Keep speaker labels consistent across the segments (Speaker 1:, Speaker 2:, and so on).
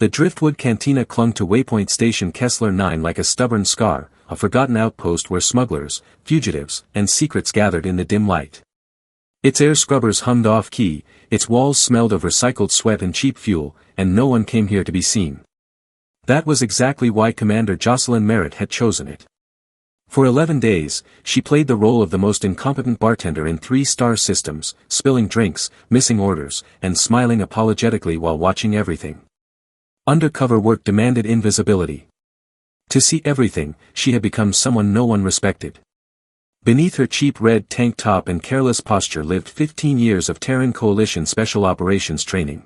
Speaker 1: The driftwood cantina clung to waypoint station Kessler 9 like a stubborn scar, a forgotten outpost where smugglers, fugitives, and secrets gathered in the dim light. Its air scrubbers hummed off-key, its walls smelled of recycled sweat and cheap fuel, and no one came here to be seen. That was exactly why Commander Jocelyn Merritt had chosen it. For 11 days, she played the role of the most incompetent bartender in 3-star systems, spilling drinks, missing orders, and smiling apologetically while watching everything. Undercover work demanded invisibility. To see everything, she had become someone no one respected. Beneath her cheap red tank top and careless posture lived 15 years of Terran Coalition Special Operations training.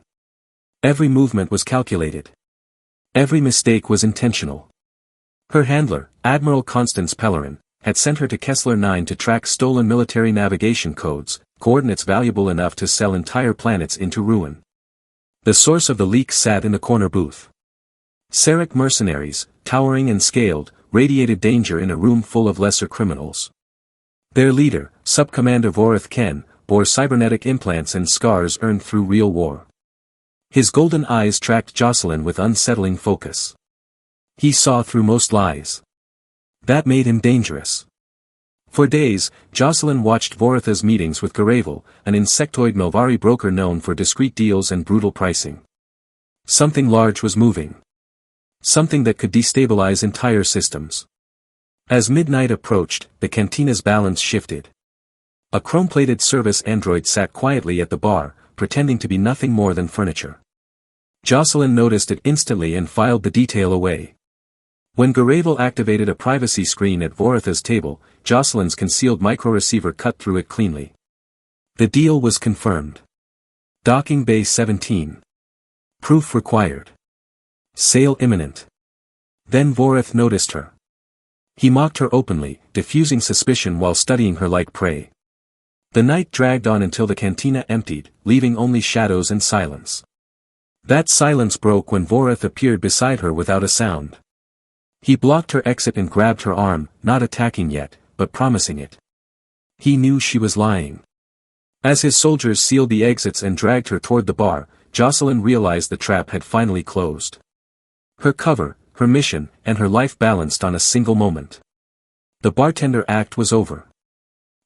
Speaker 1: Every movement was calculated. Every mistake was intentional. Her handler, Admiral Constance Pellerin, had sent her to Kessler 9 to track stolen military navigation codes, coordinates valuable enough to sell entire planets into ruin. The source of the leaks sat in the corner booth. Sarek mercenaries, towering and scaled, radiated danger in a room full of lesser criminals. Their leader, Sub-Commander Vorith Ken, bore cybernetic implants and scars earned through real war. His golden eyes tracked Jocelyn with unsettling focus. He saw through most lies. That made him dangerous. For days, Jocelyn watched Vorith's meetings with Garavel, an insectoid Melvari broker known for discreet deals and brutal pricing. Something large was moving. Something that could destabilize entire systems. As midnight approached, the cantina's balance shifted. A chrome-plated service android sat quietly at the bar, pretending to be nothing more than furniture. Jocelyn noticed it instantly and filed the detail away. When Garavel activated a privacy screen at Vorith's table, Jocelyn's concealed micro-receiver cut through it cleanly. The deal was confirmed. Docking Bay 17. Proof required. Sale imminent. Then Vorith noticed her. He mocked her openly, diffusing suspicion while studying her like prey. The night dragged on until the cantina emptied, leaving only shadows and silence. That silence broke when Vorith appeared beside her without a sound. He blocked her exit and grabbed her arm, not attacking yet, but promising it. He knew she was lying. As his soldiers sealed the exits and dragged her toward the bar, Jocelyn realized the trap had finally closed. Her cover, her mission, and her life balanced on a single moment. The bartender act was over.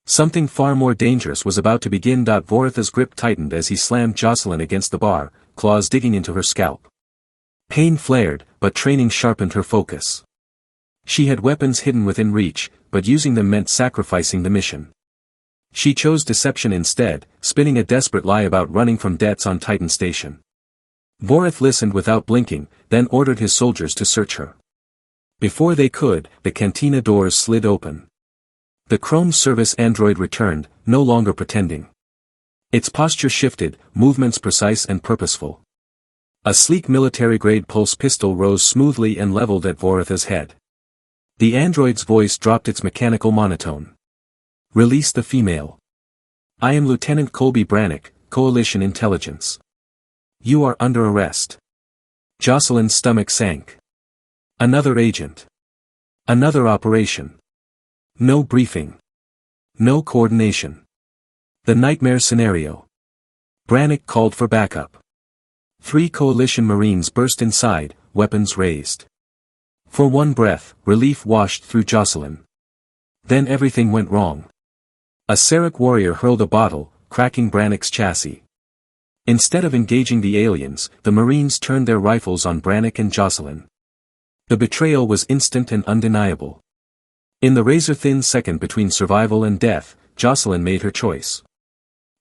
Speaker 1: Something far more dangerous was about to begin. Vorith's grip tightened as he slammed Jocelyn against the bar, claws digging into her scalp. Pain flared, but training sharpened her focus. She had weapons hidden within reach, but using them meant sacrificing the mission. She chose deception instead, spinning a desperate lie about running from debts on Titan Station. Vorith listened without blinking, then ordered his soldiers to search her. Before they could, the cantina doors slid open. The Chrome service android returned, no longer pretending. Its posture shifted, movements precise and purposeful. A sleek military-grade pulse pistol rose smoothly and leveled at Vorith's head. The android's voice dropped its mechanical monotone. Release the female. I am Lieutenant Colby Brannick, Coalition Intelligence. You are under arrest. Jocelyn's stomach sank. Another agent. Another operation. No briefing. No coordination. The nightmare scenario. Brannick called for backup. 3 Coalition Marines burst inside, weapons raised. For one breath, relief washed through Jocelyn. Then everything went wrong. A Sarek warrior hurled a bottle, cracking Brannick's chassis. Instead of engaging the aliens, the Marines turned their rifles on Brannick and Jocelyn. The betrayal was instant and undeniable. In the razor-thin second between survival and death, Jocelyn made her choice.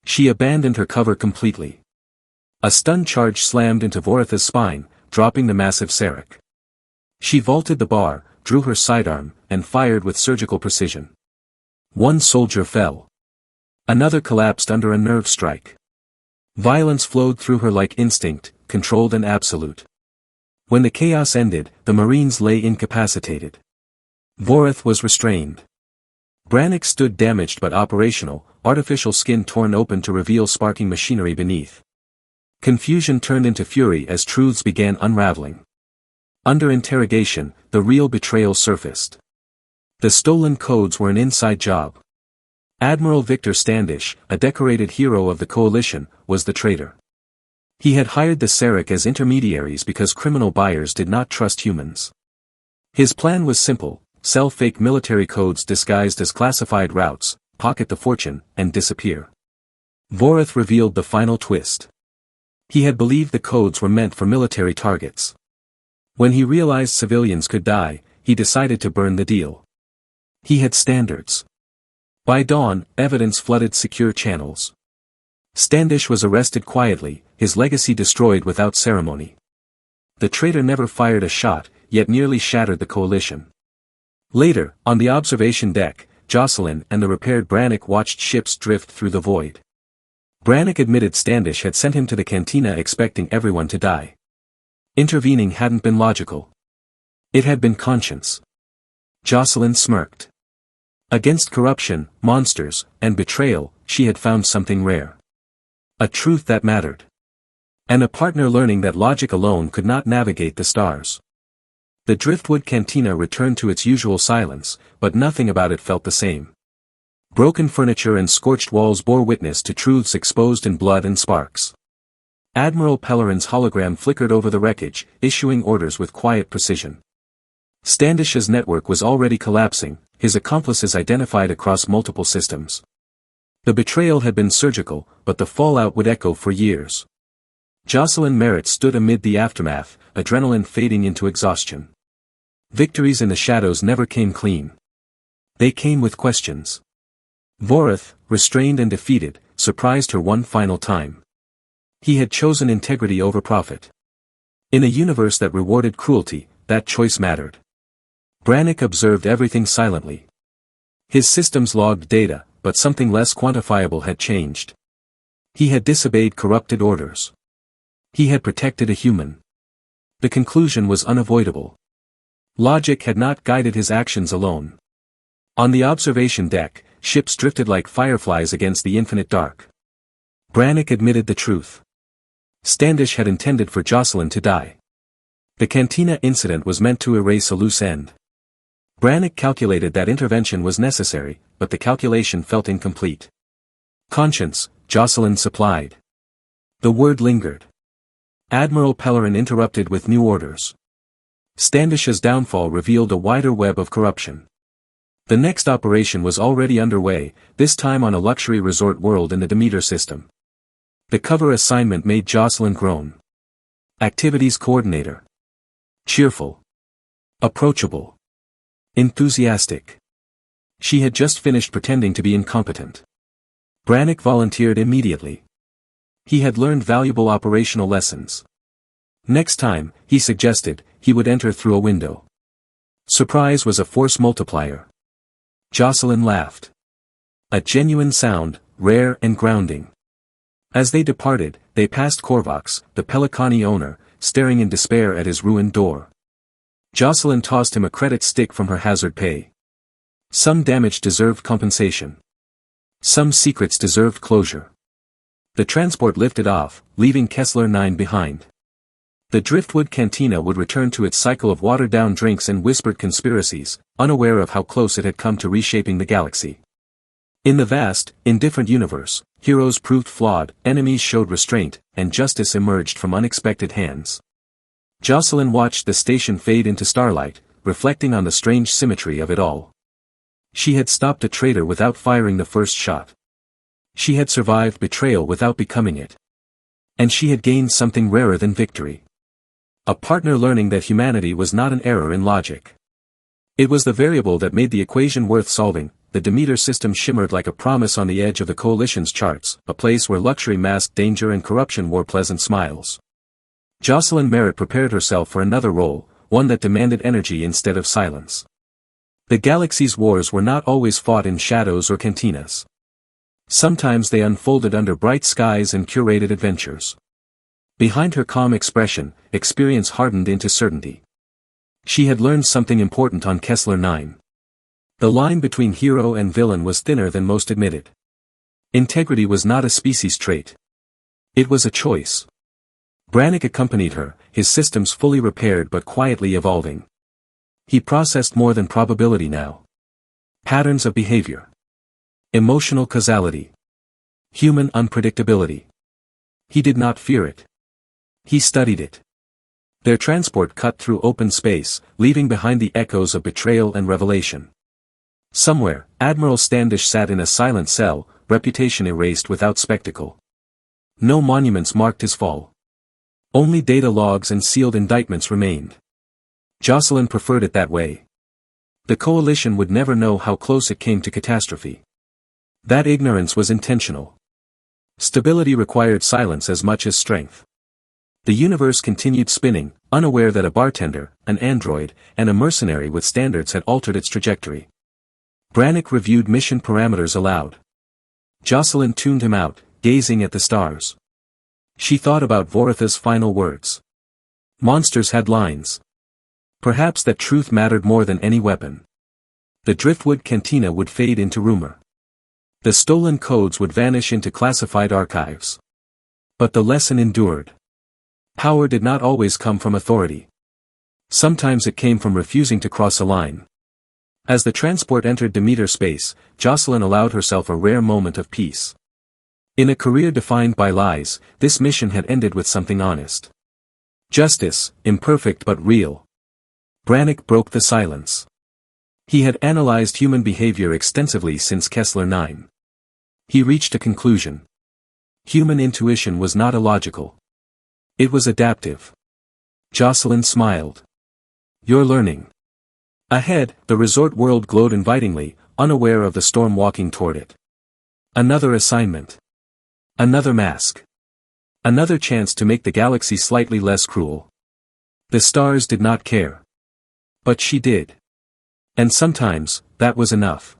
Speaker 1: She abandoned her cover completely. A stun charge slammed into Vorith's spine, dropping the massive Sarek. She vaulted the bar, drew her sidearm, and fired with surgical precision. One soldier fell. Another collapsed under a nerve strike. Violence flowed through her like instinct, controlled and absolute. When the chaos ended, the Marines lay incapacitated. Vorith was restrained. Brannick stood damaged but operational, artificial skin torn open to reveal sparking machinery beneath. Confusion turned into fury as truths began unraveling. Under interrogation, the real betrayal surfaced. The stolen codes were an inside job. Admiral Victor Standish, a decorated hero of the Coalition, was the traitor. He had hired the Sarek as intermediaries because criminal buyers did not trust humans. His plan was simple: sell fake military codes disguised as classified routes, pocket the fortune, and disappear. Vorath revealed the final twist. He had believed the codes were meant for military targets. When he realized civilians could die, he decided to burn the deal. He had standards. By dawn, evidence flooded secure channels. Standish was arrested quietly, his legacy destroyed without ceremony. The traitor never fired a shot, yet nearly shattered the coalition. Later, on the observation deck, Jocelyn and the repaired Brannick watched ships drift through the void. Brannick admitted Standish had sent him to the cantina expecting everyone to die. Intervening hadn't been logical. It had been conscience. Jocelyn smirked. Against corruption, monsters, and betrayal, she had found something rare. A truth that mattered. And a partner learning that logic alone could not navigate the stars. The Driftwood Cantina returned to its usual silence, but nothing about it felt the same. Broken furniture and scorched walls bore witness to truths exposed in blood and sparks. Admiral Pellerin's hologram flickered over the wreckage, issuing orders with quiet precision. Standish's network was already collapsing, his accomplices identified across multiple systems. The betrayal had been surgical, but the fallout would echo for years. Jocelyn Merritt stood amid the aftermath, adrenaline fading into exhaustion. Victories in the shadows never came clean. They came with questions. Vorath, restrained and defeated, surprised her one final time. He had chosen integrity over profit. In a universe that rewarded cruelty, that choice mattered. Brannick observed everything silently. His systems logged data, but something less quantifiable had changed. He had disobeyed corrupted orders. He had protected a human. The conclusion was unavoidable. Logic had not guided his actions alone. On the observation deck, ships drifted like fireflies against the infinite dark. Brannick admitted the truth. Standish had intended for Jocelyn to die. The cantina incident was meant to erase a loose end. Brannick calculated that intervention was necessary, but the calculation felt incomplete. Conscience, Jocelyn supplied. The word lingered. Admiral Pellerin interrupted with new orders. Standish's downfall revealed a wider web of corruption. The next operation was already underway, this time on a luxury resort world in the Demeter system. The cover assignment made Jocelyn groan. Activities coordinator. Cheerful. Approachable. Enthusiastic. She had just finished pretending to be incompetent. Brannick volunteered immediately. He had learned valuable operational lessons. Next time, he suggested, he would enter through a window. Surprise was a force multiplier. Jocelyn laughed. A genuine sound, rare and grounding. As they departed, they passed Korvax, the Pelicani owner, staring in despair at his ruined door. Jocelyn tossed him a credit stick from her hazard pay. Some damage deserved compensation. Some secrets deserved closure. The transport lifted off, leaving Kessler 9 behind. The Driftwood Cantina would return to its cycle of watered-down drinks and whispered conspiracies, unaware of how close it had come to reshaping the galaxy. In the vast, indifferent universe, heroes proved flawed, enemies showed restraint, and justice emerged from unexpected hands. Jocelyn watched the station fade into starlight, reflecting on the strange symmetry of it all. She had stopped a traitor without firing the first shot. She had survived betrayal without becoming it. And she had gained something rarer than victory. A partner learning that humanity was not an error in logic. It was the variable that made the equation worth solving. The Demeter system shimmered like a promise on the edge of the Coalition's charts, a place where luxury masked danger and corruption wore pleasant smiles. Jocelyn Merritt prepared herself for another role, one that demanded energy instead of silence. The galaxy's wars were not always fought in shadows or cantinas. Sometimes they unfolded under bright skies and curated adventures. Behind her calm expression, experience hardened into certainty. She had learned something important on Kessler 9. The line between hero and villain was thinner than most admitted. Integrity was not a species trait. It was a choice. Brannick accompanied her, his systems fully repaired but quietly evolving. He processed more than probability now. Patterns of behavior. Emotional causality. Human unpredictability. He did not fear it. He studied it. Their transport cut through open space, leaving behind the echoes of betrayal and revelation. Somewhere, Admiral Standish sat in a silent cell, reputation erased without spectacle. No monuments marked his fall. Only data logs and sealed indictments remained. Jocelyn preferred it that way. The coalition would never know how close it came to catastrophe. That ignorance was intentional. Stability required silence as much as strength. The universe continued spinning, unaware that a bartender, an android, and a mercenary with standards had altered its trajectory. Brannick reviewed mission parameters aloud. Jocelyn tuned him out, gazing at the stars. She thought about Voritha's final words. Monsters had lines. Perhaps that truth mattered more than any weapon. The Driftwood Cantina would fade into rumor. The stolen codes would vanish into classified archives. But the lesson endured. Power did not always come from authority. Sometimes it came from refusing to cross a line. As the transport entered Demeter space, Jocelyn allowed herself a rare moment of peace. In a career defined by lies, this mission had ended with something honest. Justice, imperfect but real. Brannick broke the silence. He had analyzed human behavior extensively since Kessler 9. He reached a conclusion. Human intuition was not illogical. It was adaptive. Jocelyn smiled. You're learning. Ahead, the resort world glowed invitingly, unaware of the storm walking toward it. Another assignment. Another mask. Another chance to make the galaxy slightly less cruel. The stars did not care. But she did. And sometimes, that was enough.